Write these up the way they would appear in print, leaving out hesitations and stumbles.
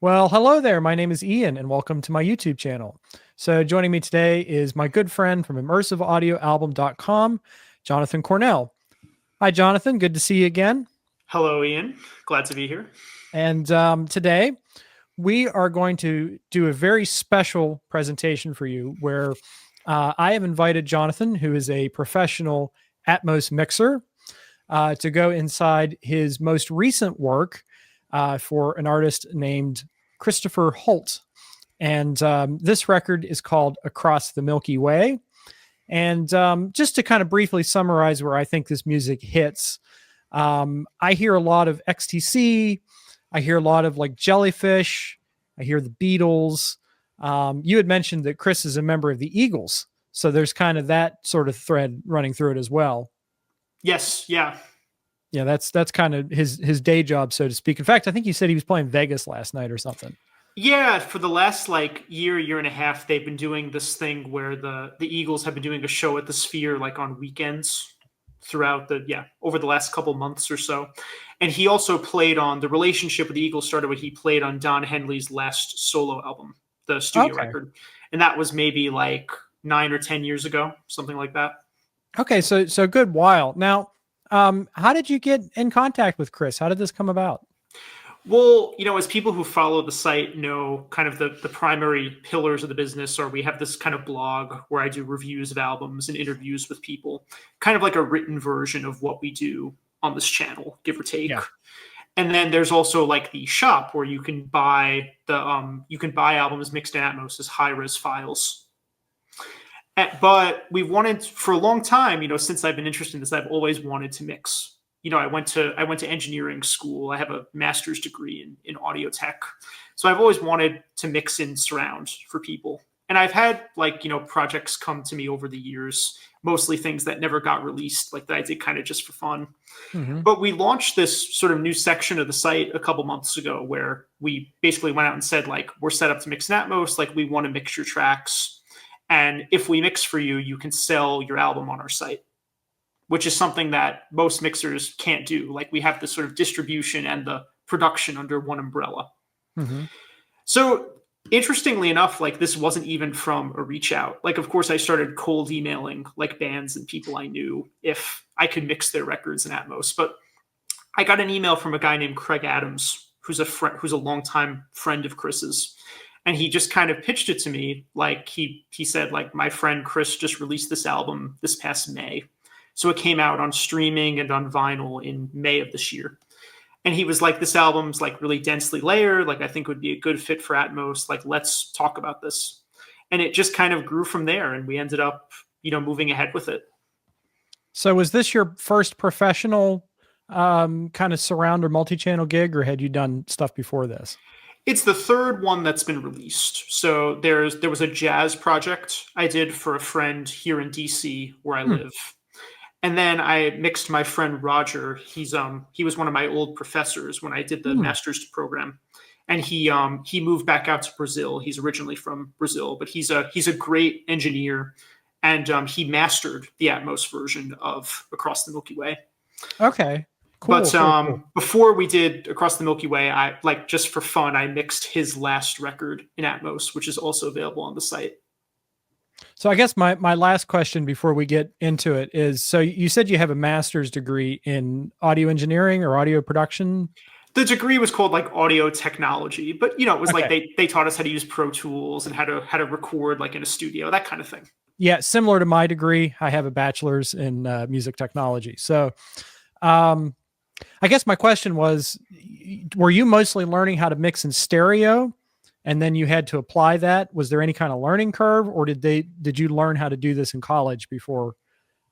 Well, hello there. My name is Ian, and welcome to my YouTube channel. So, joining me today is my good friend from immersiveaudioalbum.com, Jonathan Cornell. Hi, Jonathan. Good to see you again. Hello, Ian. Glad to be here. And today we are going to do a very special presentation for you where I have invited Jonathan, who is a professional Atmos mixer, to go inside his most recent work for an artist named Christopher Holt. And this record is called Across the Milky Way. And just to kind of briefly summarize where I think this music hits, I hear a lot of XTC. I hear a lot of like Jellyfish. I hear the Beatles. You had mentioned that Chris is a member of the Eagles. So there's kind of that sort of thread running through it as well. Yes, yeah. Yeah, that's kind of his day job, so to speak. In fact, I think you said he was playing Vegas last night or something. Yeah, for the last year and a half, they've been doing this thing where the Eagles have been doing a show at the Sphere like on weekends throughout over the last couple months or so. And he also played on the relationship with the Eagles started when he played on Don Henley's last solo album, the studio Okay. record. And that was maybe like 9 or 10 years ago, something like that. Okay, so good while. Now, how did you get in contact with Chris? How did this come about? Well, as people who follow the site know, kind of the primary pillars of the business are we have this kind of blog where I do reviews of albums and interviews with people, kind of like a written version of what we do on this channel, give or take. Yeah. And then there's also like the shop where you can buy albums mixed in Atmos as high-res files. But we wanted for a long time, since I've been interested in this, I've always wanted to mix. I went to engineering school. I have a master's degree in audio tech. So I've always wanted to mix in surround for people. And I've had projects come to me over the years, mostly things that never got released, like that I did kind of just for fun. Mm-hmm. But we launched this sort of new section of the site a couple months ago where we basically went out and said, we're set up to mix in Atmos, we want to mix your tracks. And if we mix for you, you can sell your album on our site, which is something that most mixers can't do. We have the sort of distribution and the production under one umbrella. Mm-hmm. So interestingly enough, this wasn't even from a reach out. Of course, I started cold emailing bands and people I knew if I could mix their records in Atmos. But I got an email from a guy named Craig Adams, who's a longtime friend of Chris's. And he just kind of pitched it to me. He said, my friend Chris just released this album this past May. So it came out on streaming and on vinyl in May of this year. And he was like, this album's really densely layered. I think would be a good fit for Atmos. Let's talk about this. And it just kind of grew from there. And we ended up, moving ahead with it. So was this your first professional kind of surround or multi-channel gig, or had you done stuff before this? It's the third one that's been released. So there was a jazz project I did for a friend here in DC where I live. And then I mixed my friend Roger. He was one of my old professors when I did the master's program. And he moved back out to Brazil. He's originally from Brazil, but he's a great engineer. And he mastered the Atmos version of Across the Milky Way. Okay. Cool, But cool. Before we did Across the Milky Way, I just for fun, I mixed his last record in Atmos, which is also available on the site. So I guess my last question before we get into it is, so you said you have a master's degree in audio engineering or audio production? The degree was called audio technology, but it was Okay. they taught us how to use Pro Tools and how to record in a studio, that kind of thing. Yeah, similar to my degree. I have a bachelor's in music technology. So I guess my question was, were you mostly learning how to mix in stereo and then you had to apply that? Was there any kind of learning curve, or did you learn how to do this in college before,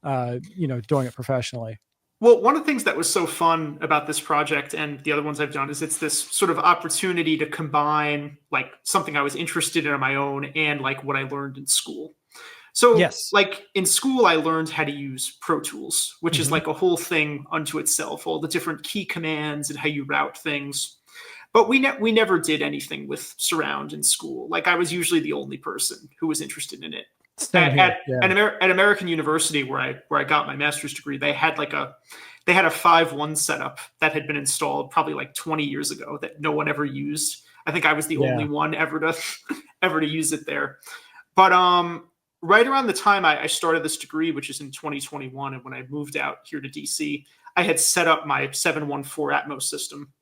doing it professionally? Well, one of the things that was so fun about this project and the other ones I've done is it's this sort of opportunity to combine something I was interested in on my own and what I learned in school. So Yes. in school, I learned how to use Pro Tools, which is a whole thing unto itself, all the different key commands and how you route things. But we never did anything with surround in school. I was usually the only person who was interested in it. Same here. Yeah. At American University, where I got my master's degree, they had they had a 5.1 setup that had been installed probably like 20 years ago that no one ever used. I think I was the only one ever to ever to use it there. But right around the time I started this degree, which is in 2021, and when I moved out here to DC, I had set up my 714 Atmos system.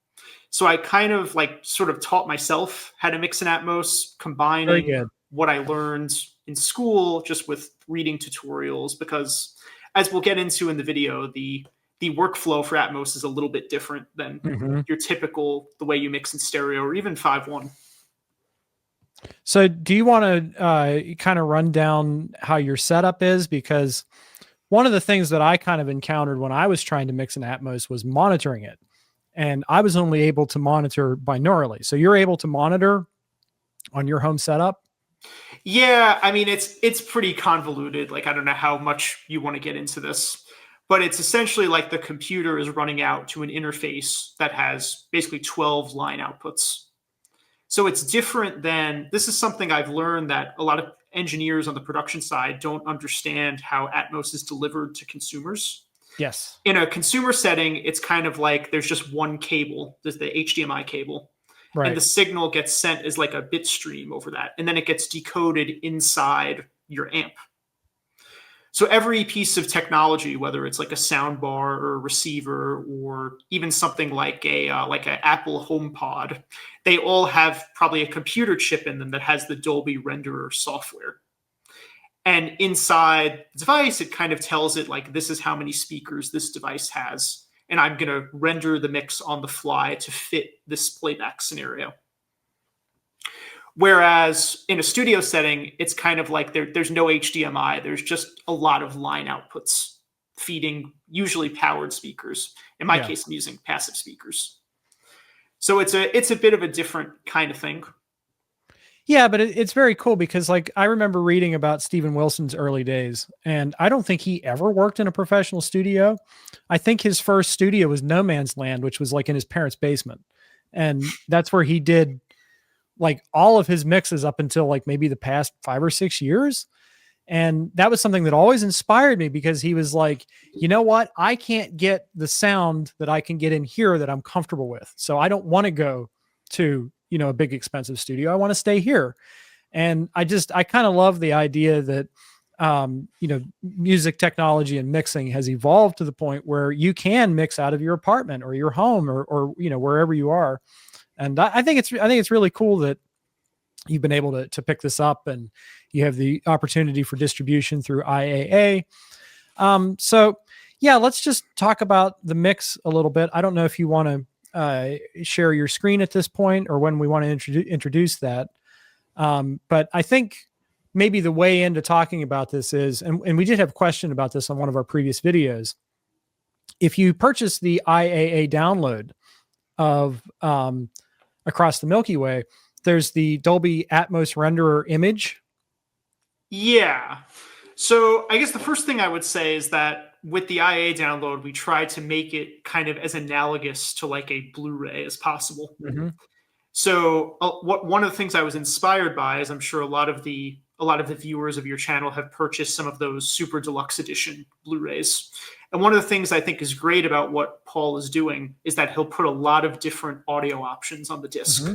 So I kind of like sort of taught myself how to mix in Atmos, combining what I learned in school just with reading tutorials, because as we'll get into in the video, the workflow for Atmos is a little bit different than your typical, the way you mix in stereo or even 5.1. So do you want to kind of run down how your setup is? Because one of the things that I kind of encountered when I was trying to mix in Atmos was monitoring it. And I was only able to monitor binaurally. So you're able to monitor on your home setup? Yeah, I mean, it's pretty convoluted. Like, I don't know how much you want to get into this, but it's essentially like the computer is running out to an interface that has basically 12 line outputs. So it's different than, this is something I've learned that a lot of engineers on the production side don't understand how Atmos is delivered to consumers. Yes. In a consumer setting, it's kind of like there's just one cable. There's the HDMI cable. Right. And the signal gets sent as like a bit stream over that. And then it gets decoded inside your amp. So every piece of technology, whether it's like a sound bar or a receiver or even something like an Apple HomePod, they all have probably a computer chip in them that has the Dolby renderer software. And inside the device, it kind of tells it like, this is how many speakers this device has. And I'm going to render the mix on the fly to fit this playback scenario. Whereas in a studio setting, it's kind of like there's no HDMI. There's just a lot of line outputs feeding usually powered speakers. In my case, I'm using passive speakers. So it's a bit of a different kind of thing. Yeah, but it's very cool because like I remember reading about Steven Wilson's early days, and I don't think he ever worked in a professional studio. I think his first studio was No Man's Land, which was like in his parents' basement. And that's where he did like all of his mixes up until like maybe the past 5 or 6 years. And that was something that always inspired me because he was like, you know what? I can't get the sound that I can get in here that I'm comfortable with. So I don't want to go to, you know, a big expensive studio. I want to stay here. And I kind of love the idea that, you know, music technology and mixing has evolved to the point where you can mix out of your apartment or your home or you know, wherever you are. And I think it's really cool that you've been able to pick this up and you have the opportunity for distribution through IAA. So yeah, let's just talk about the mix a little bit. I don't know if you want to share your screen at this point or when we want to introduce that. But I think maybe the way into talking about this is, and we did have a question about this on one of our previous videos. If you purchase the IAA download of Across the Milky Way, there's the Dolby Atmos renderer image. Yeah. So I guess the first thing I would say is that with the IA download, we tried to make it kind of as analogous to like a Blu-ray as possible. Mm-hmm. So one of the things I was inspired by is I'm sure a lot of the viewers of your channel have purchased some of those super deluxe edition Blu-rays. And one of the things I think is great about what Paul is doing is that he'll put a lot of different audio options on the disc. Mm-hmm.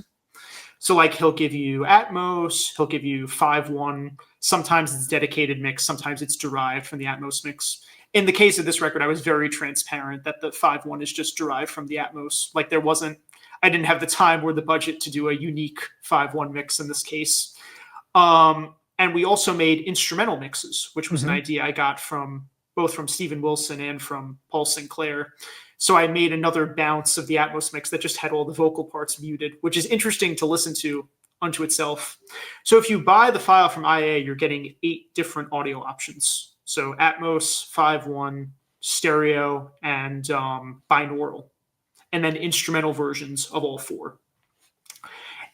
So like he'll give you Atmos, he'll give you 5.1. Sometimes it's dedicated mix, sometimes it's derived from the Atmos mix. In the case of this record, I was very transparent that the 5.1 is just derived from the Atmos. Like I didn't have the time or the budget to do a unique 5.1 mix in this case. And we also made instrumental mixes, which was an idea I got both from Steven Wilson and from Paul Sinclair. So I made another bounce of the Atmos mix that just had all the vocal parts muted, which is interesting to listen to unto itself. So if you buy the file from IA, you're getting 8 different audio options. So Atmos, 5.1, stereo, and binaural, and then instrumental versions of all 4.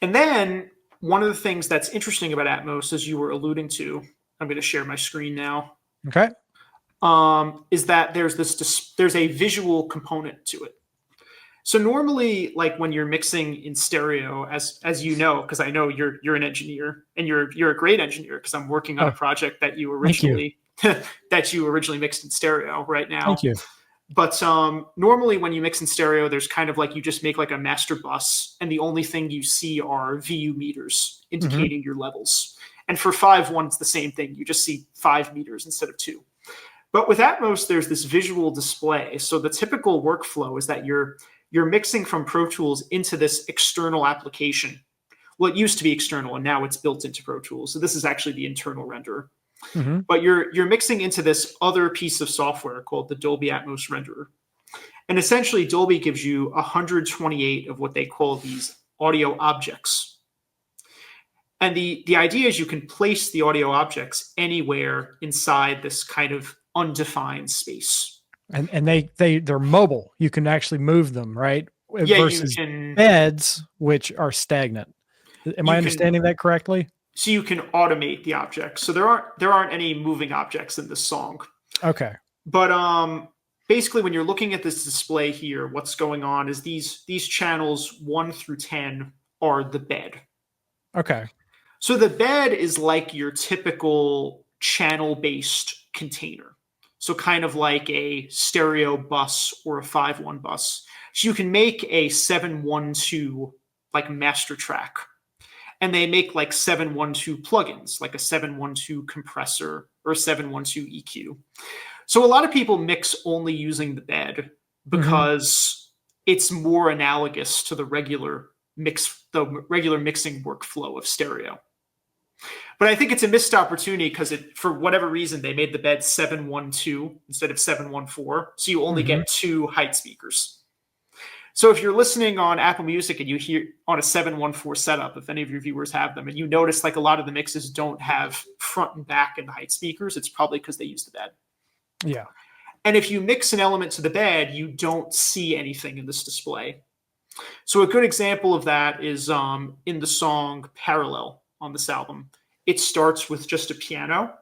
And then one of the things that's interesting about Atmos, as you were alluding to, I'm going to share my screen now. Okay. Is that there's a visual component to it. So normally, like when you're mixing in stereo, as you know, because I know you're an engineer and you're a great engineer because I'm working on a project that you originally mixed in stereo right now. Thank you. But normally when you mix in stereo, there's kind of like you just make like a master bus, and the only thing you see are VU meters indicating your levels. And for 5.1, it's the same thing. You just see 5 meters instead of 2. But with Atmos, there's this visual display. So the typical workflow is that you're mixing from Pro Tools into this external application. Well, it used to be external, and now it's built into Pro Tools. So this is actually the internal renderer. But you're mixing into this other piece of software called the Dolby Atmos renderer. And essentially, Dolby gives you 128 of what they call these audio objects. And the idea is you can place the audio objects anywhere inside this kind of undefined space. And they're mobile. You can actually move them, right? Yeah, versus beds, which are stagnant. Am I understanding that correctly? So you can automate the objects. So there aren't any moving objects in this song. Okay. But basically, when you're looking at this display here, what's going on is these channels 1 through 10 are the bed. Okay. So the bed is like your typical channel-based container. So kind of like a stereo bus or a 5.1 bus. So you can make a 7.1.2 like master track. And they make like 7.1.2 plugins, like a 7.1.2 compressor or a 7.1.2 EQ. So a lot of people mix only using the bed because it's more analogous to the regular mixing workflow of stereo. But I think it's a missed opportunity because for whatever reason, they made the bed 7.1.2 instead of 7.1.4. So you only get 2 height speakers. So if you're listening on Apple Music and you hear on a 7.1.4 setup, if any of your viewers have them, and you notice like a lot of the mixes don't have front and back and height speakers, it's probably because they use the bed. Yeah. And if you mix an element to the bed, you don't see anything in this display. So a good example of that is in the song Parallel on this album. It starts with just a piano.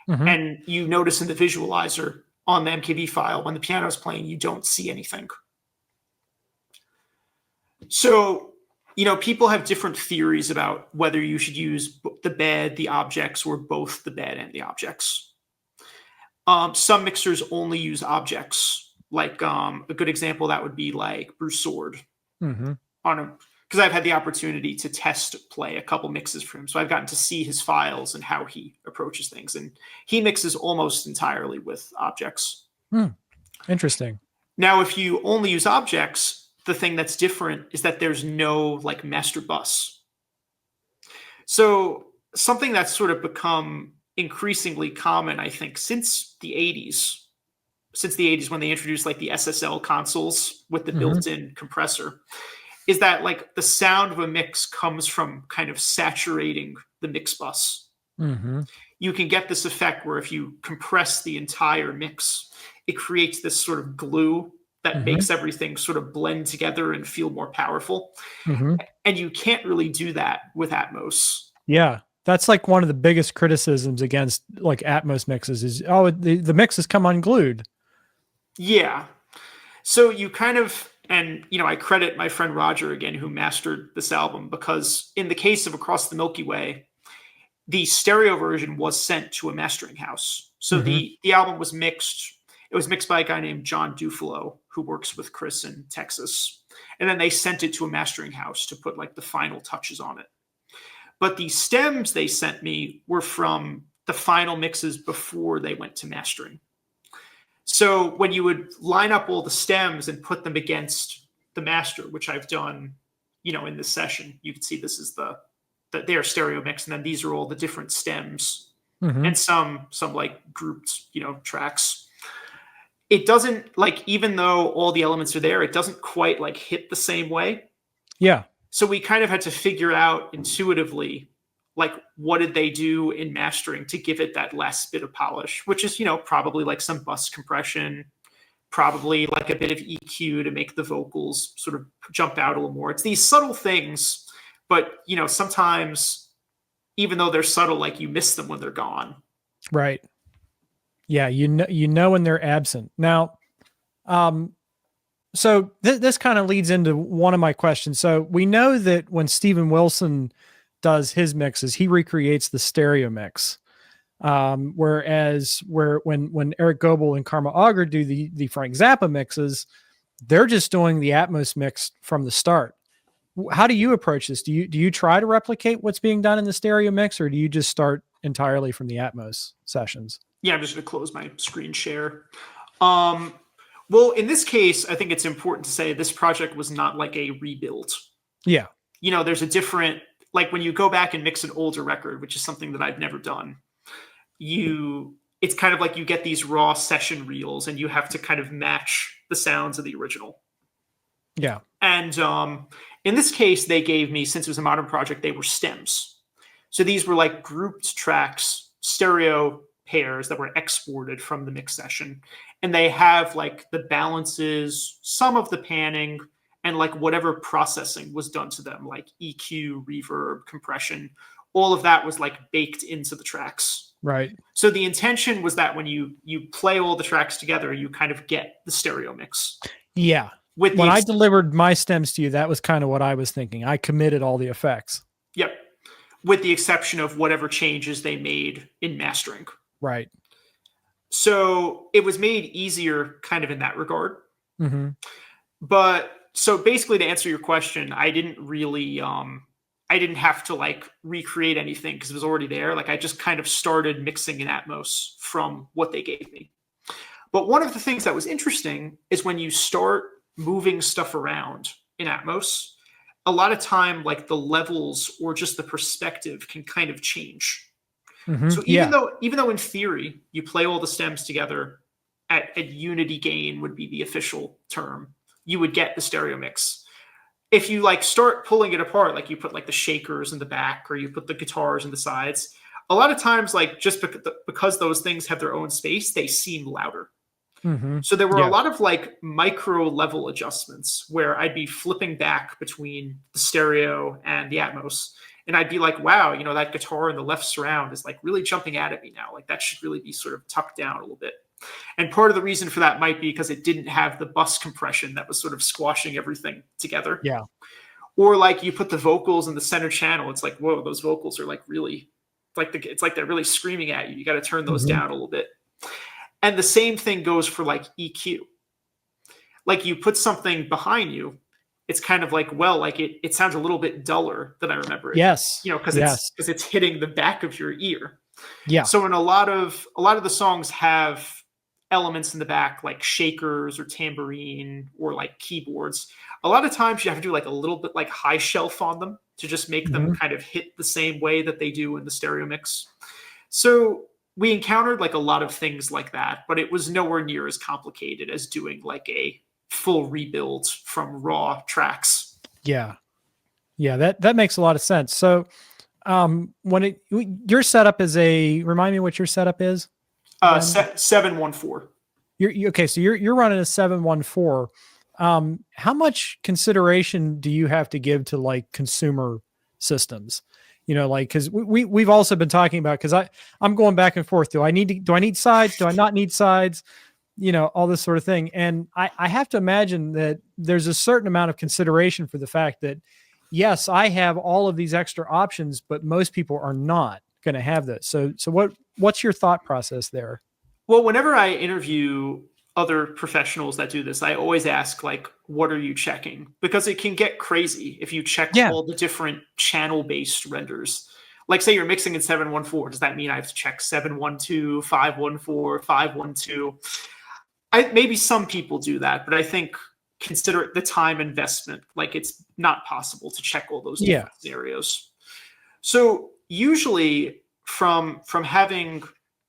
And you notice in the visualizer on the MKV file, when the piano is playing, you don't see anything. So, people have different theories about whether you should use the bed, the objects, or both the bed and the objects. Some mixers only use objects. Like a good example of that would be like Bruce Sword. Because I've had the opportunity to test play a couple mixes for him. So I've gotten to see his files and how he approaches things. And he mixes almost entirely with objects. Interesting. Now, if you only use objects, the thing that's different is that there's no like master bus. So something that's sort of become increasingly common, I think, since the 80s when they introduced like the SSL consoles with the built-in compressor, is that like the sound of a mix comes from kind of saturating the mix bus. You can get this effect where if you compress the entire mix, it creates this sort of glue that makes everything sort of blend together and feel more powerful. And you can't really do that with Atmos. Yeah. That's like one of the biggest criticisms against like Atmos mixes is, the mixes come unglued. Yeah. So you kind of, and I credit my friend Roger again, who mastered this album, because in the case of Across the Milky Way, the stereo version was sent to a mastering house. So the album was mixed. It was mixed by a guy named John Dufalo, who works with Chris in Texas. And then they sent it to a mastering house to put like the final touches on it. But the stems they sent me were from the final mixes before they went to mastering. So when you would line up all the stems and put them against the master, which I've done, in this session, you can see this is their stereo mix. And then these are all the different stems and some like grouped, tracks. It doesn't like, even though all the elements are there, it doesn't quite like hit the same way. Yeah. So we kind of had to figure out intuitively, like, what did they do in mastering to give it that last bit of polish, which is, probably like some bus compression, probably like a bit of EQ to make the vocals sort of jump out a little more. It's these subtle things, but, sometimes even though they're subtle, like you miss them when they're gone. Right. Yeah, you know when they're absent. Now, so this kind of leads into one of my questions. So we know that when Steven Wilson does his mixes, he recreates the stereo mix. Whereas when Eric Goebel and Karma Auger do the Frank Zappa mixes, they're just doing the Atmos mix from the start. How do you approach this? Do you try to replicate what's being done in the stereo mix, or do you just start entirely from the Atmos sessions? Yeah, I'm just going to close my screen share. Well, in this case, I think it's important to say this project was not like a rebuild. Yeah. There's a different, like when you go back and mix an older record, which is something that I've never done, it's kind of like you get these raw session reels and you have to kind of match the sounds of the original. Yeah. And in this case, they gave me, since it was a modern project, they were stems. So these were like grouped tracks, stereo pairs that were exported from the mix session. And they have like the balances, some of the panning, and like whatever processing was done to them, like EQ, reverb, compression, all of that was like baked into the tracks. Right. So the intention was that when you play all the tracks together, you kind of get the stereo mix. Yeah. When I delivered my stems to you, that was kind of what I was thinking. I committed all the effects. Yep. With the exception of whatever changes they made in mastering. Right. So it was made easier kind of in that regard. Mm-hmm. But so basically to answer your question, I didn't really, I didn't have to like recreate anything because it was already there. Like I just kind of started mixing in Atmos from what they gave me. But one of the things that was interesting is when you start moving stuff around in Atmos, a lot of time like the levels or just the perspective can kind of change. Mm-hmm. So even though in theory you play all the stems together at unity gain would be the official term, you would get the stereo mix. If you like start pulling it apart, like you put like the shakers in the back or you put the guitars in the sides, a lot of times like just because those things have their own space, they seem louder. Mm-hmm. So there were a lot of like micro level adjustments where I'd be flipping back between the stereo and the Atmos. And I'd be like, wow, that guitar in the left surround is like really jumping out at me now. Like that should really be sort of tucked down a little bit. And part of the reason for that might be because it didn't have the bus compression that was sort of squashing everything together. Yeah. Or like you put the vocals in the center channel. It's like, whoa, those vocals are like really, it's like they're really screaming at you. You got to turn those down a little bit. And the same thing goes for like EQ. Like you put something behind you, it's kind of like, well, like it sounds a little bit duller than I remember it. Yes. Because it's hitting the back of your ear. Yeah. So in a lot of the songs have elements in the back like shakers or tambourine or like keyboards. A lot of times you have to do like a little bit like high shelf on them to just make them kind of hit the same way that they do in the stereo mix. So we encountered like a lot of things like that, but it was nowhere near as complicated as doing like a full rebuild from raw tracks. Yeah. Yeah. That makes a lot of sense. So your setup is remind me what your setup is. 714. Okay. So you're running a 714. How much consideration do you have to give to like consumer systems? Like, cause we've also been talking about, cause I'm going back and forth. Do I need sides? Do I not need sides? All this sort of thing. And I have to imagine that there's a certain amount of consideration for the fact that, yes, I have all of these extra options, but most people are not going to have those. So what's your thought process there? Well, whenever I interview other professionals that do this, I always ask, like, what are you checking? Because it can get crazy if you check all the different channel-based renders. Like, say you're mixing in 714. Does that mean I have to check 712, 514, 512? Maybe some people do that, but I think consider the time investment. Like, it's not possible to check all those different scenarios. So usually from having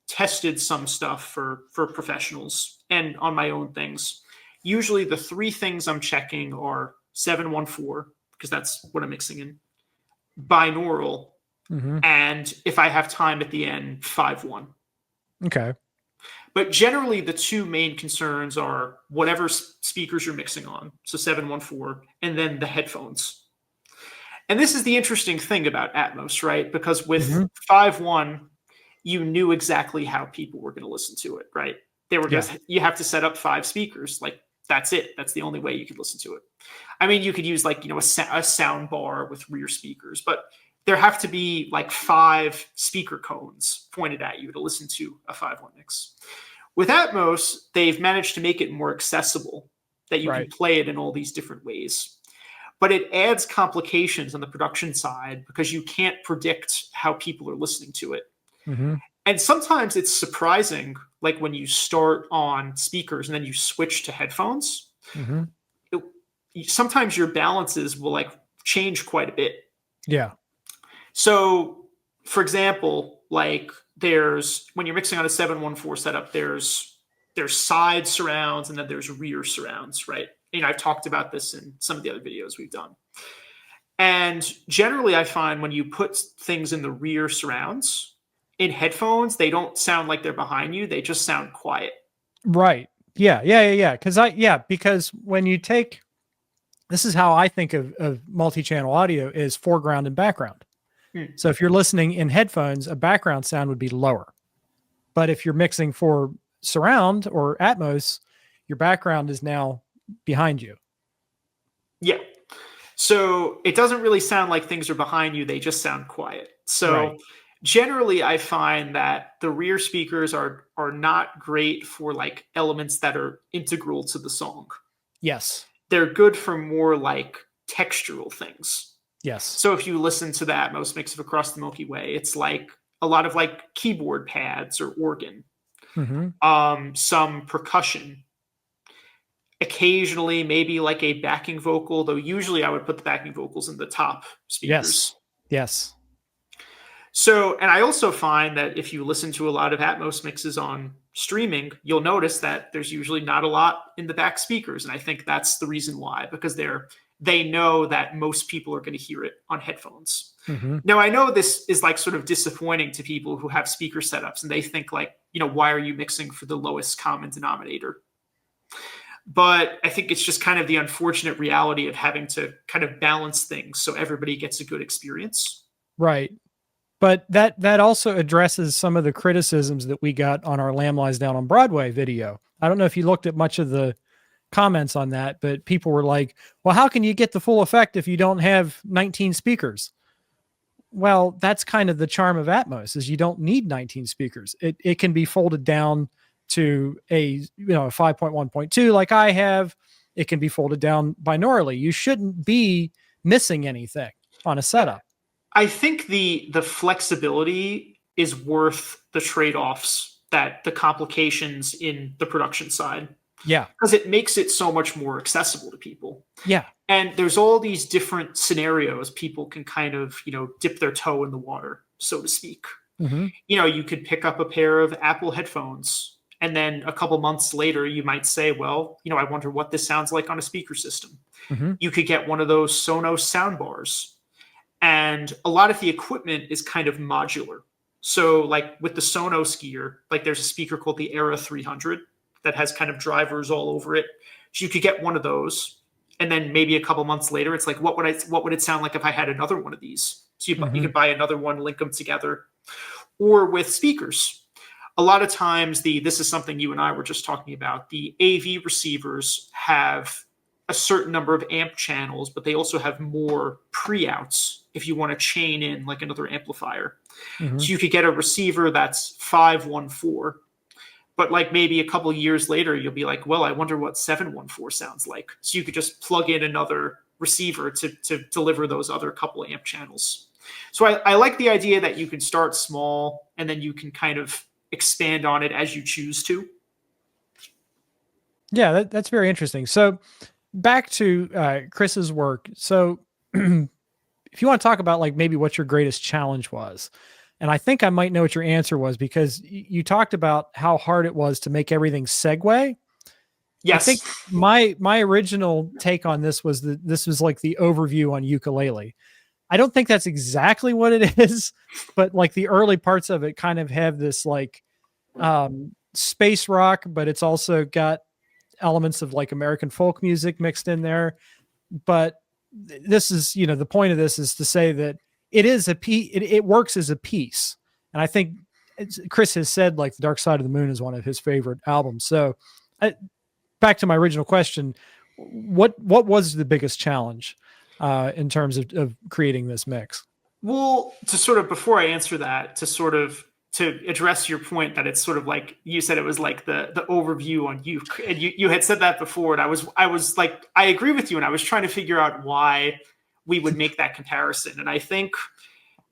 tested some stuff for professionals and on my own things, usually the three things I'm checking are 714, because that's what I'm mixing in, binaural, and if I have time at the end, 5-1. Okay. But generally, the two main concerns are whatever speakers you're mixing on, so 714, and then the headphones. And this is the interesting thing about Atmos, right? Because with 5.1, you knew exactly how people were going to listen to it, right? They were just, you have to set up 5 speakers. Like, that's it. That's the only way you could listen to it. I mean, you could use like, a sound bar with rear speakers, but there have to be like 5 speaker cones pointed at you to listen to a 5-1 mix. With Atmos, they've managed to make it more accessible, that you can play it in all these different ways. But it adds complications on the production side because you can't predict how people are listening to it. Mm-hmm. And sometimes it's surprising, like when you start on speakers and then you switch to headphones, Mm-hmm. Sometimes your balances will like change quite a bit. Yeah. So, for example, like when you're mixing on a 714 setup, there's side surrounds and then there's rear surrounds, right? And I've talked about this in some of the other videos we've done. And generally, I find when you put things in the rear surrounds in headphones, they don't sound like they're behind you. They just sound quiet. Right. Yeah. Because when you take, this is how I think of multi-channel audio is foreground and background. So if you're listening in headphones, a background sound would be lower. But if you're mixing for surround or Atmos, your background is now behind you. Yeah. So it doesn't really sound like things are behind you. They just sound quiet. So generally, I find that the rear speakers are not great for like elements that are integral to the song. Yes. They're good for more like textural things. Yes. So if you listen to the Atmos mix of Across the Milky Way, it's like a lot of like keyboard pads or organ, some percussion, occasionally maybe like a backing vocal, though usually I would put the backing vocals in the top speakers. Yes. So, and I also find that if you listen to a lot of Atmos mixes on streaming, you'll notice that there's usually not a lot in the back speakers. And I think that's the reason why, because they know that most people are going to hear it on headphones. Mm-hmm. Now, I know this is like sort of disappointing to people who have speaker setups and they think like, why are you mixing for the lowest common denominator? But I think it's just kind of the unfortunate reality of having to kind of balance things so everybody gets a good experience. Right. But that also addresses some of the criticisms that we got on our Lamb Lies Down on Broadway video. I don't know if you looked at much of the comments on that, but people were like, well, how can you get the full effect if you don't have 19 speakers? Well, that's kind of the charm of Atmos is you don't need 19 speakers. It can be folded down to a 5.1.2 like I have. It can be folded down binaurally. You shouldn't be missing anything on a setup. I think the flexibility is worth the trade-offs, that the complications in the production side. Yeah. Because it makes it so much more accessible to people. Yeah. And there's all these different scenarios people can kind of, dip their toe in the water, so to speak. Mm-hmm. You could pick up a pair of Apple headphones, and then a couple months later, you might say, well, I wonder what this sounds like on a speaker system. Mm-hmm. You could get one of those Sonos soundbars. And a lot of the equipment is kind of modular. So like with the Sonos gear, like there's a speaker called the Era 300 that has kind of drivers all over it. So you could get one of those. And then maybe a couple months later, it's like, what would it sound like if I had another one of these? So you could buy another one, link them together. Or with speakers. A lot of times, this is something you and I were just talking about, the AV receivers have a certain number of amp channels, but they also have more pre-outs if you want to chain in like another amplifier. Mm-hmm. So you could get a receiver that's 514, but like maybe a couple of years later, you'll be like, well, I wonder what 714 sounds like. So you could just plug in another receiver to deliver those other couple amp channels. So I like the idea that you can start small and then you can kind of expand on it as you choose to. Yeah, that's very interesting. So back to Chris's work. So if you want to talk about like maybe what your greatest challenge was, and I think I might know what your answer was because you talked about how hard it was to make everything segue. Yes. I think my original take on this was that this was like the overview on ukulele. I don't think that's exactly what it is, but like the early parts of it kind of have this like space rock, but it's also got elements of like American folk music mixed in there. But this is, the point of this is to say that it is a piece, it works as a piece. And I think Chris has said like The Dark Side of the Moon is one of his favorite albums. So back to my original question, what was the biggest challenge in terms of creating this mix? Well, to sort of before I answer that, to address your point that it's sort of like you said, it was like the overview on uke, and you had said that before, and I was like, I agree with you, and I was trying to figure out why we would make that comparison, and I think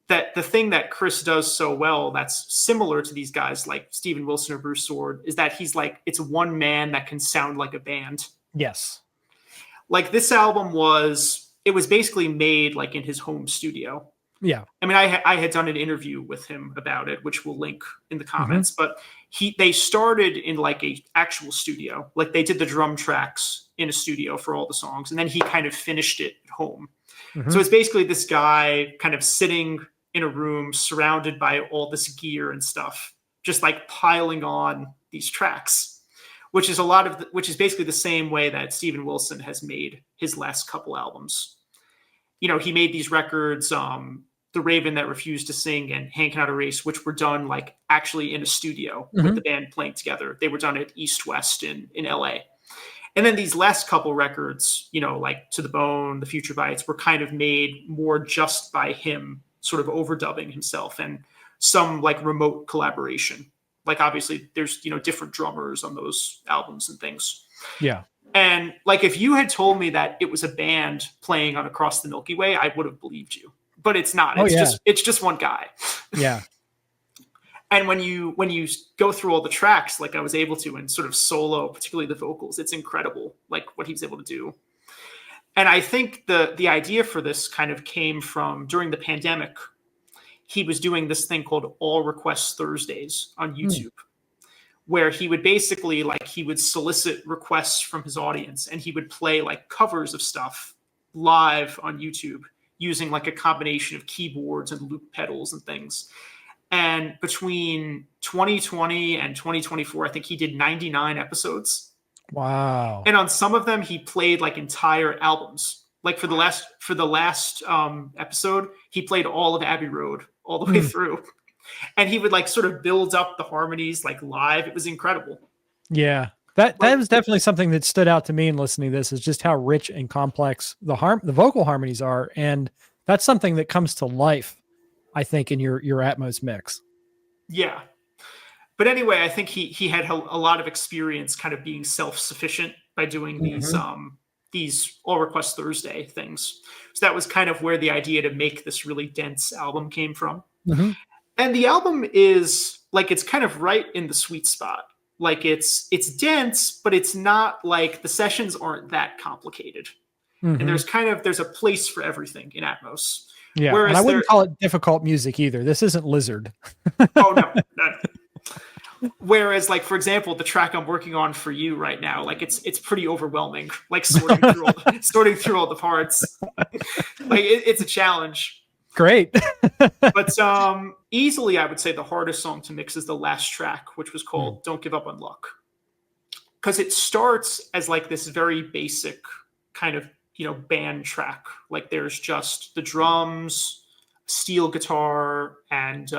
that the thing that Chris does so well that's similar to these guys like Steven Wilson or Bruce Sword is that he's like, it's one man that can sound like a band. Yes. Like this album it was basically made like in his home studio. Yeah. I mean, I had done an interview with him about it, which we'll link in the comments, but they started in like a actual studio. Like they did the drum tracks in a studio for all the songs, and then he kind of finished it at home. So it's basically this guy kind of sitting in a room surrounded by all this gear and stuff, just like piling on these tracks, which is which is basically the same way that Steven Wilson has made his last couple albums. You know, he made these records, The Raven That Refused to Sing and Hand Cannot Erase, which were done like actually in a studio with the band playing together. They were done at East West in LA. And then these last couple records, you know, like To the Bone, The Future Bites, were kind of made more just by him sort of overdubbing himself and some like remote collaboration. Like obviously there's, you know, different drummers on those albums and things. Yeah. And like if you had told me that it was a band playing on Across the Milky Way, I would have believed you. But it's not. It's just one guy. Yeah. And when you go through all the tracks, like I was able to, and sort of solo, particularly the vocals, it's incredible, like what he was able to do. And I think the idea for this kind of came from during the pandemic. He was doing this thing called All Requests Thursdays on YouTube, where he would basically he would solicit requests from his audience, and he would play like covers of stuff live on YouTube using like a combination of keyboards and loop pedals and things. And between 2020 and 2024, I think he did 99 episodes. Wow. And on some of them, he played like entire albums. Like for the last episode, he played all of Abbey Road all the way through. And he would like sort of build up the harmonies like live. It was incredible. Yeah. That was definitely something that stood out to me in listening to this, is just how rich and complex the vocal harmonies are. And that's something that comes to life, I think, in your Atmos mix. Yeah. But anyway, I think he had a lot of experience kind of being self-sufficient by doing these All Request Thursday things. So that was kind of where the idea to make this really dense album came from. And the album is like, it's kind of right in the sweet spot. Like it's dense, but it's not like the sessions aren't that complicated. And there's a place for everything in Atmos. Yeah, and I wouldn't call it difficult music either. This isn't Lizard. Oh, no. Whereas, like, for example, the track I'm working on for you right now, like it's pretty overwhelming, like sorting through all the parts. Like it's a challenge. Great. But easily I would say the hardest song to mix is the last track, which was called Don't Give Up on Luck. Because it starts as like this very basic kind of, you know, band track. Like there's just the drums, steel guitar, and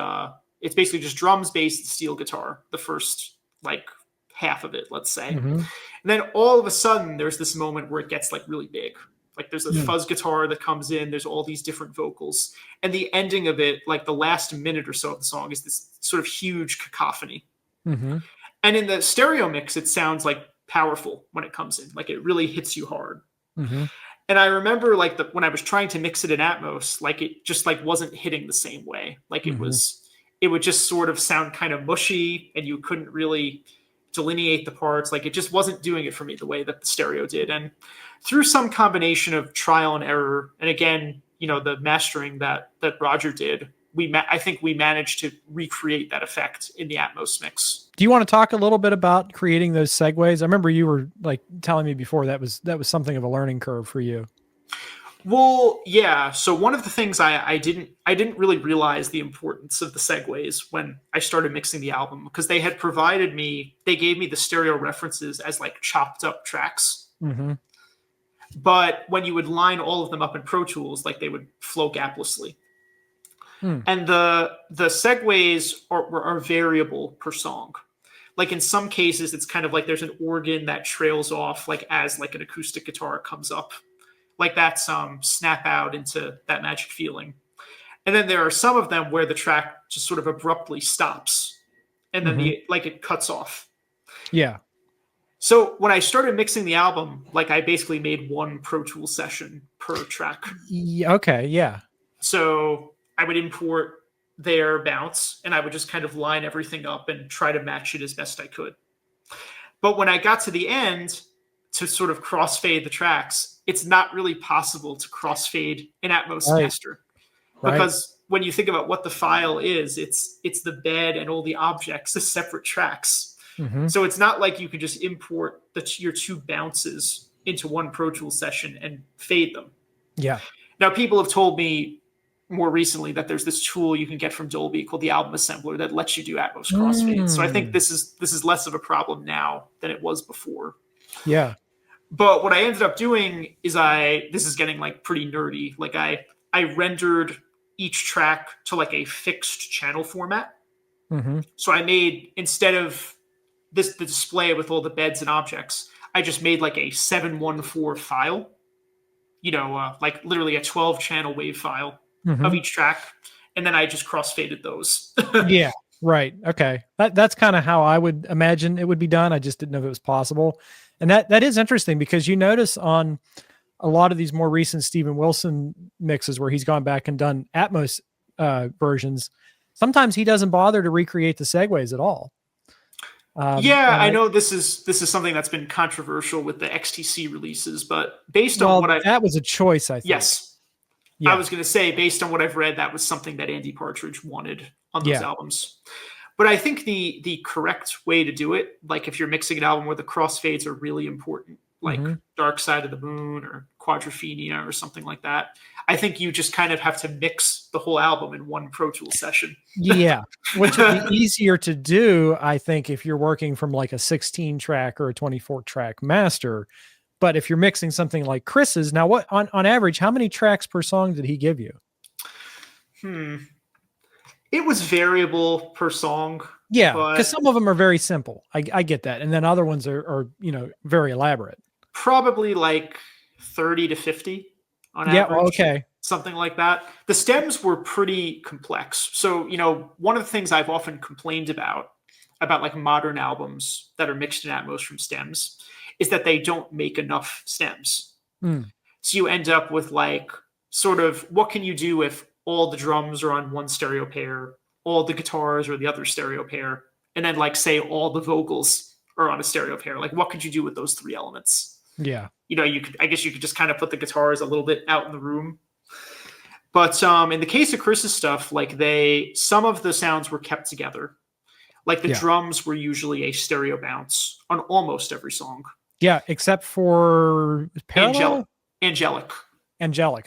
it's basically just drums, bass, and steel guitar, the first like half of it, let's say. And then all of a sudden there's this moment where it gets like really big. Like there's a fuzz guitar that comes in, there's all these different vocals. And the ending of it, like the last minute or so of the song, is this sort of huge cacophony. And in the stereo mix, it sounds like powerful when it comes in. Like it really hits you hard. And I remember like when I was trying to mix it in Atmos, like it just like wasn't hitting the same way. Like it would just sort of sound kind of mushy, and you couldn't really delineate the parts. Like it just wasn't doing it for me the way that the stereo did. And through some combination of trial and error, and again, you know, the mastering that Roger did, I think we managed to recreate that effect in the Atmos mix. Do you want to talk a little bit about creating those segues? I remember you were like telling me before that was something of a learning curve for you. Well, yeah. So one of the things I didn't really realize the importance of the segues when I started mixing the album, because they gave me the stereo references as like chopped up tracks. But when you would line all of them up in Pro Tools, like they would flow gaplessly. And the segues are variable per song. Like in some cases, it's kind of like there's an organ that trails off, like as like an acoustic guitar comes up. Like that's Snap Out into That Magic Feeling. And then there are some of them where the track just sort of abruptly stops and then it cuts off. Yeah. So when I started mixing the album, like I basically made one Pro Tools session per track. Yeah, okay. Yeah. So I would import their bounce and I would just kind of line everything up and try to match it as best I could. But when I got to the end to sort of crossfade the tracks, it's not really possible to crossfade an Atmos master. Because when you think about what the file is, it's the bed and all the objects as separate tracks. So it's not like you could just import your two bounces into one Pro Tools session and fade them. Yeah. Now, people have told me more recently that there's this tool you can get from Dolby called the Album Assembler that lets you do Atmos crossfades. So I think this is less of a problem now than it was before. Yeah. But what I ended up doing is this is getting like pretty nerdy. Like I rendered each track to like a fixed channel format. So I made, instead of the display with all the beds and objects, I just made like a 714 file, like literally a 12 channel wave file of each track. And then I just crossfaded those. Yeah. Right. Okay. That's kind of how I would imagine it would be done. I just didn't know if it was possible. And that is interesting because you notice on a lot of these more recent Steven Wilson mixes where he's gone back and done Atmos versions, sometimes he doesn't bother to recreate the segues at all. I know this is something that's been controversial with the XTC releases, but based on what that was a choice, I think. Yes. Yeah. I was going to say, based on what I've read, that was something that Andy Partridge wanted on those albums. But I think the correct way to do it, like if you're mixing an album where the crossfades are really important, like Dark Side of the Moon or Quadrophenia or something like that, I think you just kind of have to mix the whole album in one Pro Tools session. Yeah, which would be easier to do, I think, if you're working from like a 16 track or a 24 track master. But if you're mixing something like Chris's, now what on average, how many tracks per song did he give you? It was variable per song. Yeah, because some of them are very simple. I get that. And then other ones are very elaborate. Probably like 30 to 50 on average. Yeah, okay. Something like that. The stems were pretty complex. So, one of the things I've often complained about like modern albums that are mixed in Atmos from stems is that they don't make enough stems. So you end up with like sort of, what can you do if all the drums are on one stereo pair, all the guitars are the other stereo pair, and then like say all the vocals are on a stereo pair? Like what could you do with those three elements? Yeah. I guess you could just kind of put the guitars a little bit out in the room. But in the case of Chris's stuff, like some of the sounds were kept together. Like the drums were usually a stereo bounce on almost every song. Yeah, except for Parallel? Angelic.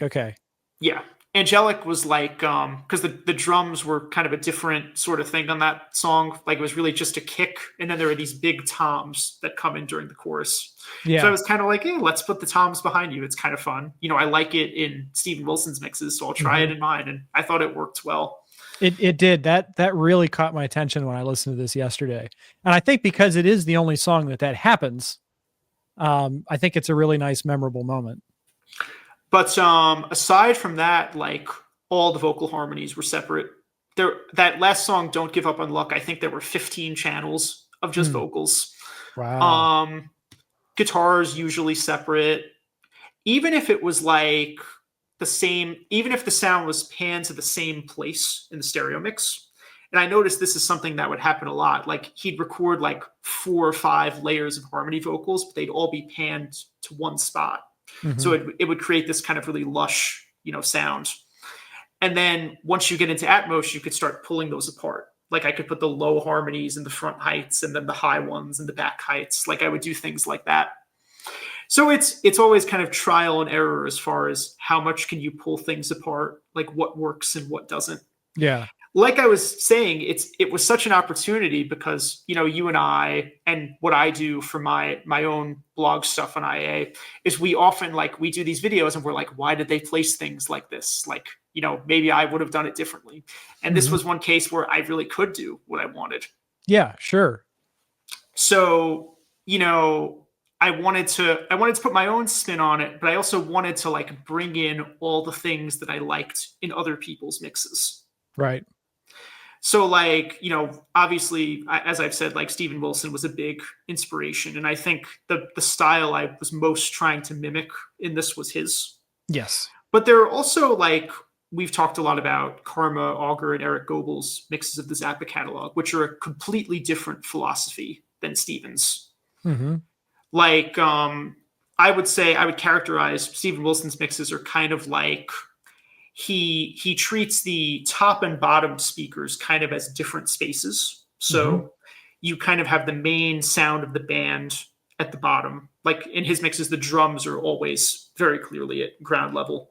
Okay. Yeah. Angelic was like, because the drums were kind of a different sort of thing on that song. Like it was really just a kick. And then there were these big toms that come in during the chorus. Yeah. So I was kind of like, hey, let's put the toms behind you. It's kind of fun. I like it in Steven Wilson's mixes, so I'll try it in mine. And I thought it worked well. It did. That really caught my attention when I listened to this yesterday. And I think because it is the only song that happens, I think it's a really nice, memorable moment. But aside from that, like all the vocal harmonies were separate. That last song, Don't Give Up on Luck, I think there were 15 channels of just vocals. Wow. Guitars usually separate. Even if it was like the same, even if the sound was panned to the same place in the stereo mix. And I noticed this is something that would happen a lot. Like he'd record like 4 or 5 layers of harmony vocals, but they'd all be panned to one spot. So it would create this kind of really lush, sound. And then once you get into Atmos, you could start pulling those apart. Like I could put the low harmonies in the front heights and then the high ones in the back heights. Like I would do things like that. So it's always kind of trial and error as far as how much can you pull things apart, like what works and what doesn't. Yeah. Like I was saying, it was such an opportunity because, you and I, and what I do for my own blog stuff on IA is we often we do these videos and we're like, why did they place things like this? Like, maybe I would have done it differently. And this was one case where I really could do what I wanted. Yeah, sure. So, I wanted to put my own spin on it, but I also wanted to like bring in all the things that I liked in other people's mixes. Right. So like, obviously, as I've said, like Steven Wilson was a big inspiration. And I think the style I was most trying to mimic in this was his. Yes. But there are also like, we've talked a lot about Karma, Auger, and Eric Goebel's mixes of the Zappa catalog, which are a completely different philosophy than Steven's. Mm-hmm. Like, I would say I would characterize Steven Wilson's mixes are kind of like, he treats the top and bottom speakers kind of as different spaces. So you kind of have the main sound of the band at the bottom. Like in his mixes, the drums are always very clearly at ground level.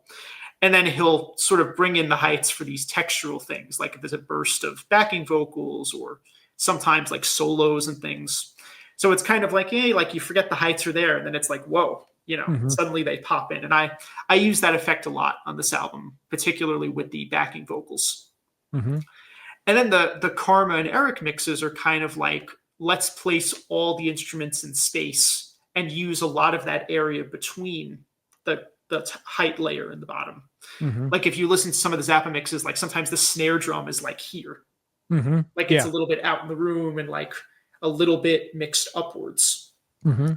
And then he'll sort of bring in the heights for these textural things, like if there's a burst of backing vocals or sometimes like solos and things. So it's kind of like, hey, like you forget the heights are there. And then it's like, whoa, suddenly they pop in. And I use that effect a lot on this album, particularly with the backing vocals. Mm-hmm. And then the Karma and Eric mixes are kind of like, let's place all the instruments in space and use a lot of that area between the height layer in the bottom. Mm-hmm. Like if you listen to some of the Zappa mixes, like sometimes the snare drum is like here. Mm-hmm. Like it's a little bit out in the room and like a little bit mixed upwards. Mm-hmm.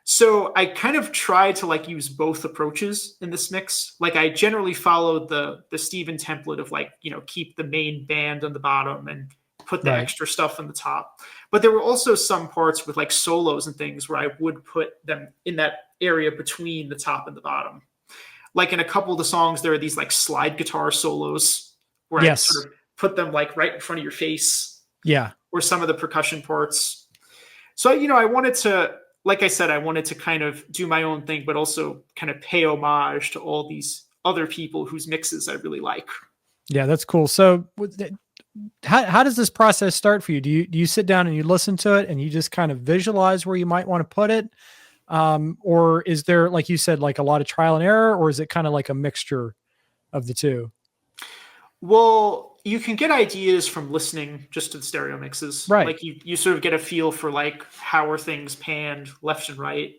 So I kind of try to like use both approaches in this mix. Like I generally follow the Steven template of like, keep the main band on the bottom and put the extra stuff on the top. But there were also some parts with like solos and things where I would put them in that area between the top and the bottom. Like in a couple of the songs, there are these like slide guitar solos where I sort of put them like right in front of your face. Yeah. Or some of the percussion parts. So, I wanted to, like I said, I wanted to kind of do my own thing, but also kind of pay homage to all these other people whose mixes I really like. Yeah, that's cool. So how does this process start for you? Do you sit down and you listen to it and you just kind of visualize where you might want to put it? Or is there, like you said, like a lot of trial and error, or is it kind of like a mixture of the two? Well, you can get ideas from listening just to the stereo mixes. Right. Like you sort of get a feel for like how are things panned left and right.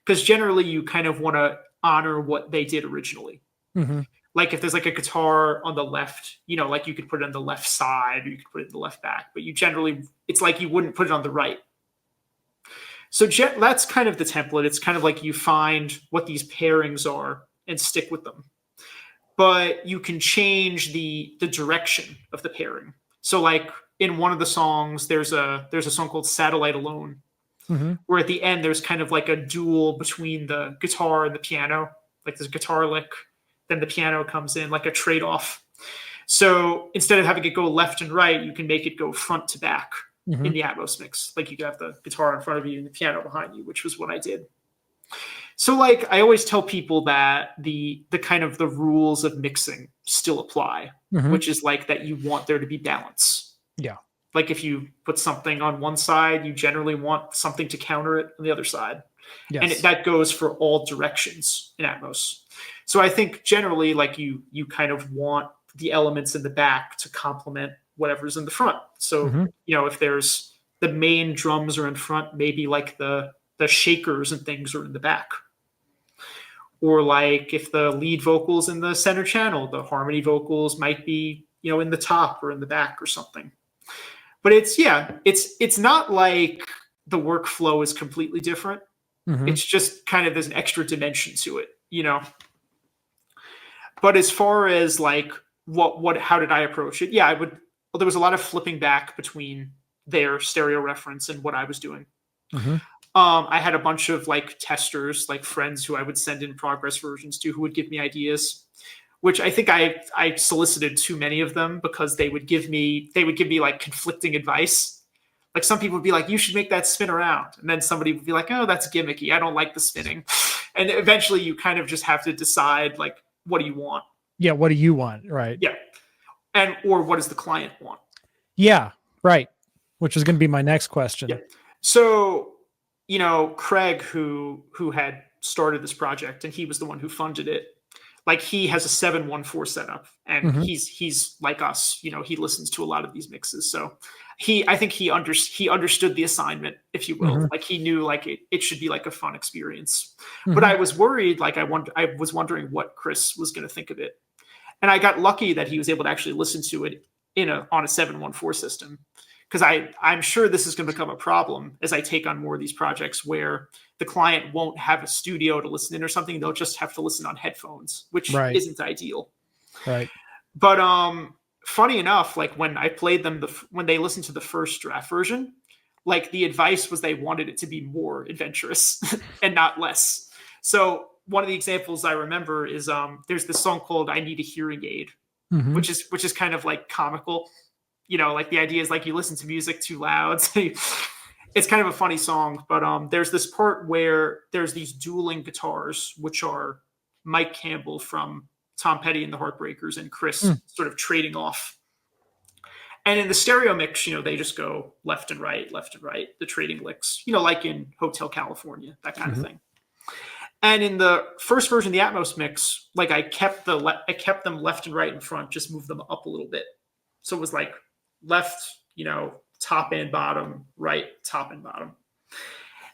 Because generally you kind of want to honor what they did originally. Mm-hmm. Like if there's like a guitar on the left, like you could put it on the left side or you could put it in the left back, but it's like you wouldn't put it on the right. So that's kind of the template. It's kind of like you find what these pairings are and stick with them. But you can change the direction of the pairing. So like in one of the songs, there's a song called Satellite Alone, where at the end there's kind of like a duel between the guitar and the piano. Like there's a guitar lick, then the piano comes in, like a trade-off. So instead of having it go left and right, you can make it go front to back in the Atmos mix. Like you could have the guitar in front of you and the piano behind you, which was what I did. So like I always tell people that the kind of the rules of mixing still apply, which is like that you want there to be balance. Yeah. Like if you put something on one side, you generally want something to counter it on the other side. Yes. And that goes for all directions in Atmos. So I think generally like you kind of want the elements in the back to complement whatever's in the front. So, if there's the main drums are in front, maybe like the shakers and things are in the back. Or like if the lead vocals in the center channel, the harmony vocals might be, in the top or in the back or something. But it's not like the workflow is completely different. It's just kind of there's an extra dimension to it, But as far as like how did I approach it? Yeah, there was a lot of flipping back between their stereo reference and what I was doing. I had a bunch of like testers, like friends who I would send in progress versions to, who would give me ideas, which I think I solicited too many of them because they would give me like conflicting advice. Like some people would be like, you should make that spin around. And then somebody would be like, oh, that's gimmicky. I don't like the spinning. And eventually you kind of just have to decide like, what do you want? Yeah. What do you want? Right. Yeah. Or what does the client want? Yeah. Right. Which is going to be my next question. Yeah. So, Craig, who had started this project and he was the one who funded it. like he has a 714 setup, and Mhm. he's like us, he listens to a lot of these mixes. So I think he understood the assignment, if you will. Mhm. Like he knew like it should be like a fun experience. But I Mhm. was worried, like I was wondering what Chris was going to think of it. And I got lucky that he was able to actually listen to it on a 714 system, because I'm sure this is going to become a problem as I take on more of these projects where the client won't have a studio to listen in or something. They'll just have to listen on headphones, which Right. isn't ideal. Right. But funny enough, like when I played them, when they listened to the first draft version, like the advice was they wanted it to be more adventurous and not less. So one of the examples I remember is there's this song called "I Need a Hearing Aid," Mhm. which is kind of like comical. Like the idea is like you listen to music too loud. So it's kind of a funny song, but there's this part where there's these dueling guitars, which are Mike Campbell from Tom Petty and the Heartbreakers and Mm. Chris sort of trading off. And in the stereo mix, they just go left and right, the trading licks, like in Hotel California, that kind of Mhm. thing. And in the first version of the Atmos mix, like I kept them left and right in front, just moved them up a little bit. So it was like left, top and bottom, right, top and bottom.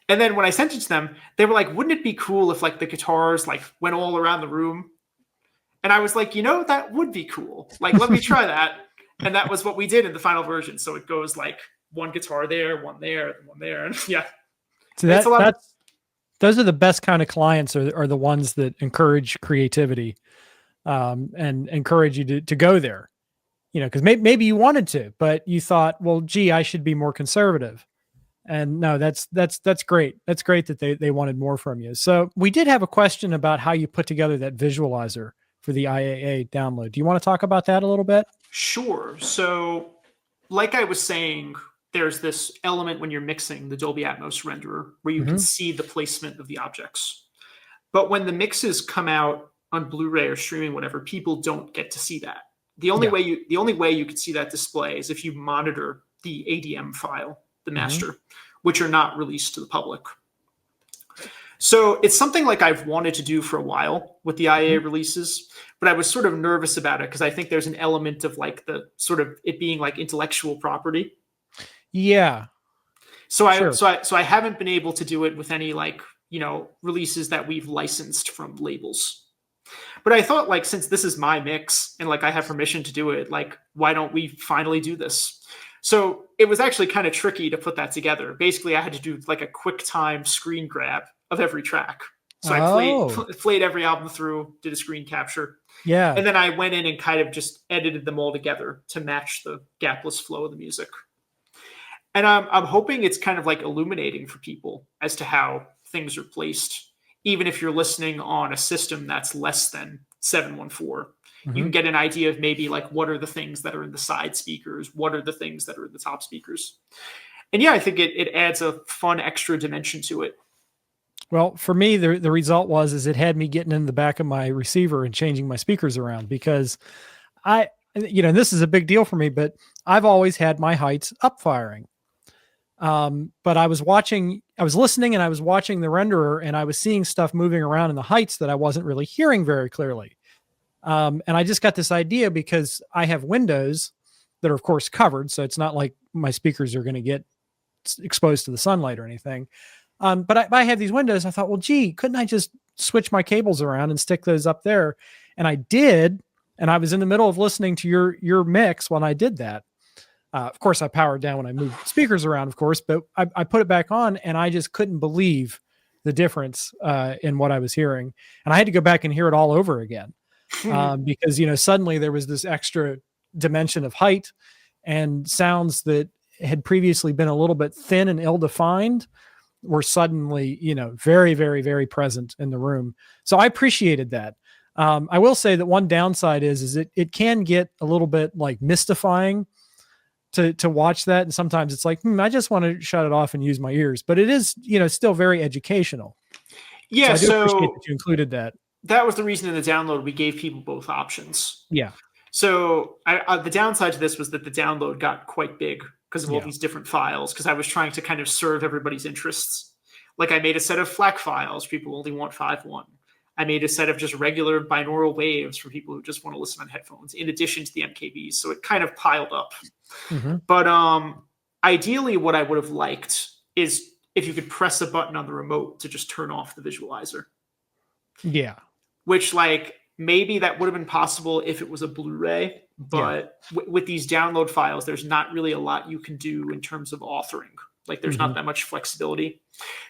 And then when I sent it to them, they were like, wouldn't it be cool if like the guitars like went all around the room? And I was like, that would be cool. Like, let me try that. And that was what we did in the final version. So it goes like one guitar there, one there, one there. And yeah, So it's a lot of, those are the best kind of clients are the ones that encourage creativity, and encourage you to go there. Because maybe you wanted to, but you thought, well, gee, I should be more conservative. And no, that's great. That's great that they wanted more from you. So we did have a question about how you put together that visualizer for the IAA download. Do you want to talk about that a little bit? sure. So like I was saying, there's this element when you're mixing the Dolby Atmos renderer where you can Hmm. see the placement of the objects. But when the mixes come out on Blu-ray or streaming, whatever, people don't get to see that. Yeah. The only way you can see that display is if you monitor the ADM file, the Hmm. master, which are not released to the public. So it's something like I've wanted to do for a while with the Hmm. IA releases, but I was sort of nervous about it because I think there's an element of like the sort of it being like intellectual property. Yeah. So I Sure. so I so I haven't been able to do it with any like, releases that we've licensed from labels. But I thought like since this is my mix and like I have permission to do it, like why don't we finally do this? So it was actually kind of tricky to put that together. Basically, I had to do like a quick time screen grab of every track. So I Oh, played every album through, did a screen capture, yeah. and then I went in and kind of just edited them all together to match the gapless flow of the music. And I'm hoping it's kind of like illuminating for people as to how things are placed, even if you're listening on a system that's less than 714. You Hmm. can get an idea of maybe like what are the things that are in the side speakers, what are the things that are in the top speakers. And yeah, I think it adds a fun extra dimension to it. Well, for me, the result was it had me getting in the back of my receiver and changing my speakers around because this is a big deal for me, but I've always had my heights up firing. But I was listening and I was watching the renderer and I was seeing stuff moving around in the heights that I wasn't really hearing very clearly. And I just got this idea because I have windows that are, of course, covered. So it's not like my speakers are going to get exposed to the sunlight or anything. But I have these windows. I thought, well, gee, couldn't I just switch my cables around and stick those up there? And I did. And I was in the middle of listening to your mix when I did that. Of course, I powered down when I moved speakers around, of course, but I put it back on and I just couldn't believe the difference in what I was hearing. And I had to go back and hear it all over again because, suddenly there was this extra dimension of height and sounds that had previously been a little bit thin and ill defined were suddenly, very, very, very present in the room. So I appreciated that. I will say that one downside is it can get a little bit like mystifying to watch that, and sometimes it's like, I just want to shut it off and use my ears. But it is, still very educational. So Yeah, I do appreciate so that you included that. that was the reason in the download we gave people both options. Yeah, So the downside to this was that the download got quite big because of all yeah, these different files. Because I was trying to kind of serve everybody's interests. Like I made a set of FLAC files. People only want 5.1. I made a set of just regular binaural waves for people who just want to listen on headphones, in addition to the MKVs. So it kind of piled up. Mm-hmm. But ideally, what I would have liked is if you could press a button on the remote to just turn off the visualizer. Yeah. Which, like, maybe that would have been possible if it was a Blu-ray, but with these download files, there's not really a lot you can do in terms of authoring. Like, there's not that much flexibility.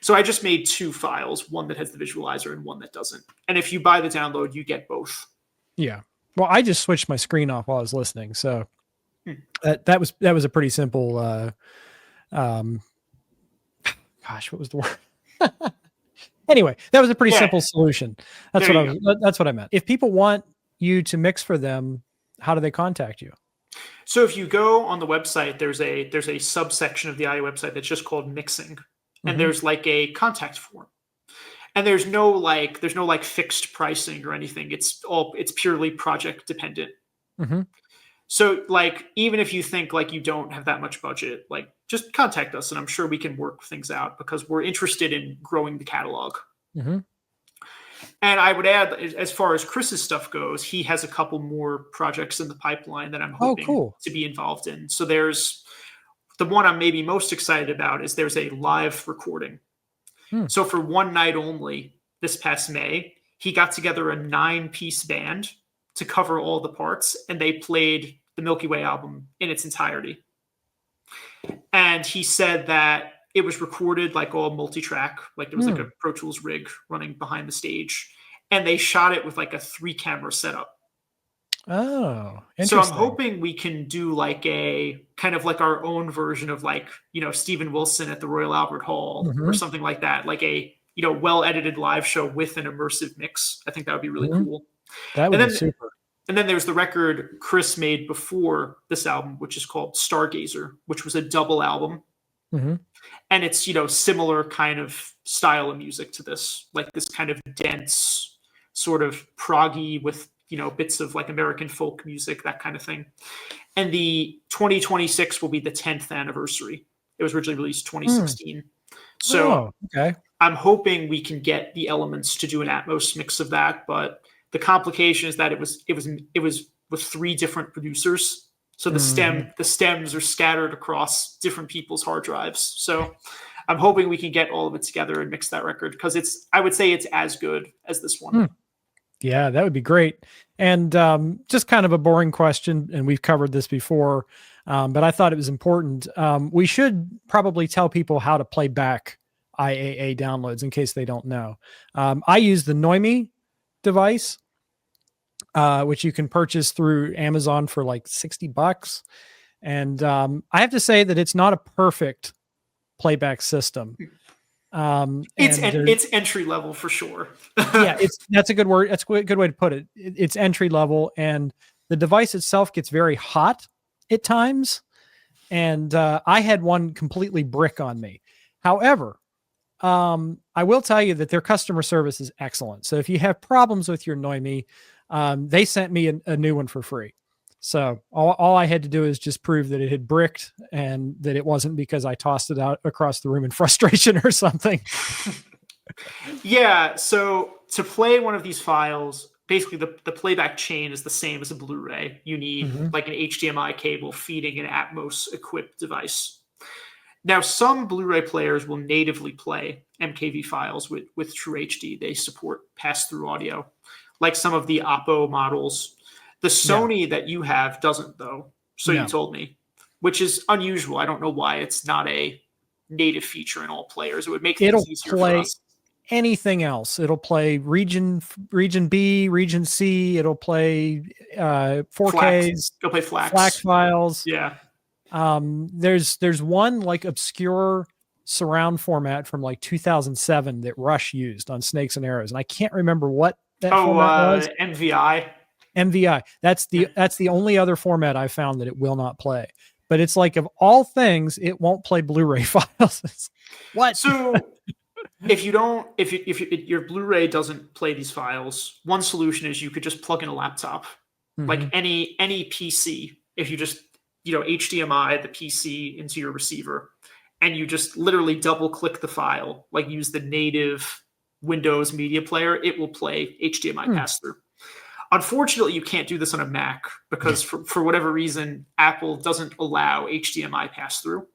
So I just made 2 files, one that has the visualizer and one that doesn't. And if you buy the download, you get both. Yeah. Well, I just switched my screen off while I was listening. So that was a pretty simple, gosh, what was the word? Anyway, that was a pretty simple solution. That's what I meant. If people want you to mix for them, how do they contact you? So if you go on the website, there's a subsection of the IO website that's just called mixing, and there's like a contact form, and there's no fixed pricing or anything. It's purely project dependent. So, like, even if you think like you don't have that much budget, like, just contact us and I'm sure we can work things out, because we're interested in growing the catalog. And I would add, as far as Chris's stuff goes, he has a couple more projects in the pipeline that I'm hoping to be involved in. So there's the one I'm maybe most excited about is there's a live recording. So for one night only this past May, he got together a 9-piece band to cover all the parts, and they played the Milky Way album in its entirety. And he said that it was recorded like all multi-track, like there was like a Pro Tools rig running behind the stage, and they shot it with like a 3-camera setup. Oh, interesting. So I'm hoping we can do like a kind of like our own version of, like, you know, Stephen Wilson at the Royal Albert Hall or something like that, like a, you know, well-edited live show with an immersive mix. I think that would be really cool. That would be super. And then there's the record Chris made before this album, which is called Stargazer, which was a double album. And it's, you know, similar kind of style of music to this, like this kind of dense, sort of proggy with, you know, bits of like American folk music, that kind of thing. And the 2026 will be the 10th anniversary. It was originally released 2016. So I'm hoping we can get the elements to do an Atmos mix of that, but the complication is that it was with 3 different producers. So the stems are scattered across different people's hard drives. So I'm hoping we can get all of it together and mix that record, because I would say it's as good as this one. Yeah, that would be great. And just kind of a boring question, and we've covered this before, but I thought it was important. We should probably tell people how to play back IAA downloads in case they don't know. I use the Noemi device, which you can purchase through Amazon for like $60. And I have to say that it's not a perfect playback system. It's entry level for sure. Yeah, that's a good word. That's a good way to put it. It's entry level, and the device itself gets very hot at times. And I had one completely brick on me. However, I will tell you that their customer service is excellent. So if you have problems with your Noemi, they sent me a new one for free. So all I had to do is just prove that it had bricked and that it wasn't because I tossed it out across the room in frustration or something. Yeah. So to play one of these files, basically the playback chain is the same as a Blu-ray. You need like an HDMI cable feeding an Atmos equipped device. Now, some Blu-ray players will natively play MKV files with True HD. They support pass-through audio, like some of the Oppo models. The Sony that you have doesn't, though. So you told me, which is unusual. I don't know why it's not a native feature in all players. It would make things easier for us. Anything else. It'll play region B, region C. It'll play 4Ks. It'll play FLAC files. Yeah. There's one like obscure surround format from like 2007 that Rush used on Snakes and Arrows, and I can't remember what that format was. MVI. That's the only other format I found that it will not play. But it's like, of all things, it won't play Blu-ray files. What? So if your Blu-ray doesn't play these files, one solution is you could just plug in a laptop, like any PC. If you just HDMI the PC into your receiver, and you just literally double click the file, like use the native Windows media player, it will play HDMI pass-through. Unfortunately, you can't do this on a Mac because for whatever reason, Apple doesn't allow HDMI pass-through.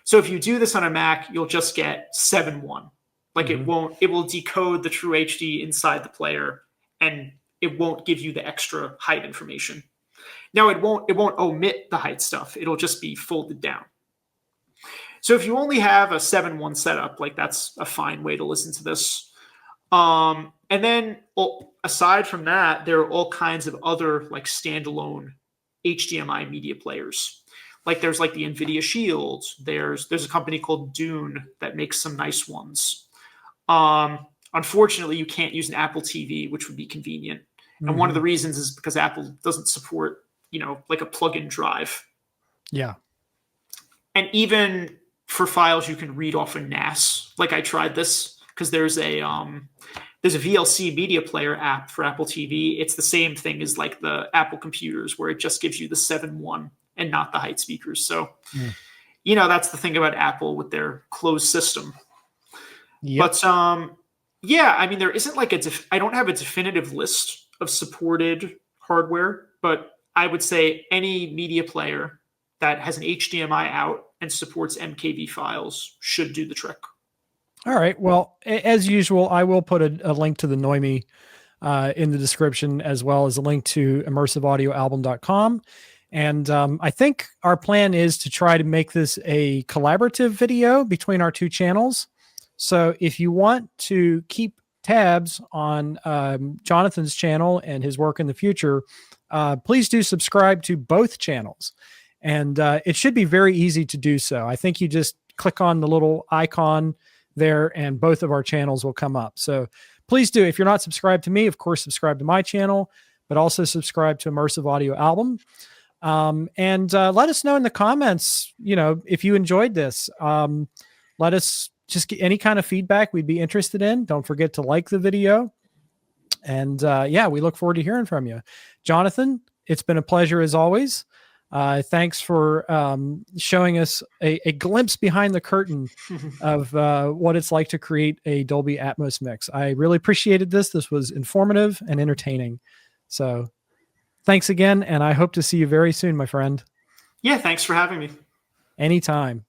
So if you do this on a Mac, you'll just get 7.1. Like it will decode the true HD inside the player, and it won't give you the extra height information. Now it won't omit the height stuff. It'll just be folded down. So if you only have a 7.1 setup, like that's a fine way to listen to this. And then aside from that, there are all kinds of other like standalone HDMI media players. Like there's like the NVIDIA Shield. There's a company called Dune that makes some nice ones. Unfortunately, you can't use an Apple TV, which would be convenient. And one of the reasons is because Apple doesn't support, like a plug-in drive. Yeah. And even for files you can read off a NAS, like I tried this because there's a VLC media player app for Apple TV. It's the same thing as like the Apple computers where it just gives you the 7.1 and not the height speakers. So, that's the thing about Apple with their closed system. Yep. But yeah, I mean, there isn't like I don't have a definitive list of supported hardware, but I would say any media player that has an HDMI out and supports MKV files should do the trick. All right. Well, as usual, I will put a link to the Noemi in the description, as well as a link to immersiveaudioalbum.com. And I think our plan is to try to make this a collaborative video between our two channels. So if you want to keep tabs on Jonathan's channel and his work in the future, please do subscribe to both channels. And it should be very easy to do so. I think you just click on the little icon there and both of our channels will come up. So please do. If you're not subscribed to me, of course, subscribe to my channel, but also subscribe to Immersive Audio Album. And let us know in the comments, if you enjoyed this. Let us just get any kind of feedback we'd be interested in. Don't forget to like the video. And yeah, we look forward to hearing from you. Jonathan, it's been a pleasure as always. Thanks for showing us a glimpse behind the curtain of what it's like to create a Dolby Atmos mix. I really appreciated this. This was informative and entertaining. So thanks again, and I hope to see you very soon, my friend. Yeah, thanks for having me. Anytime.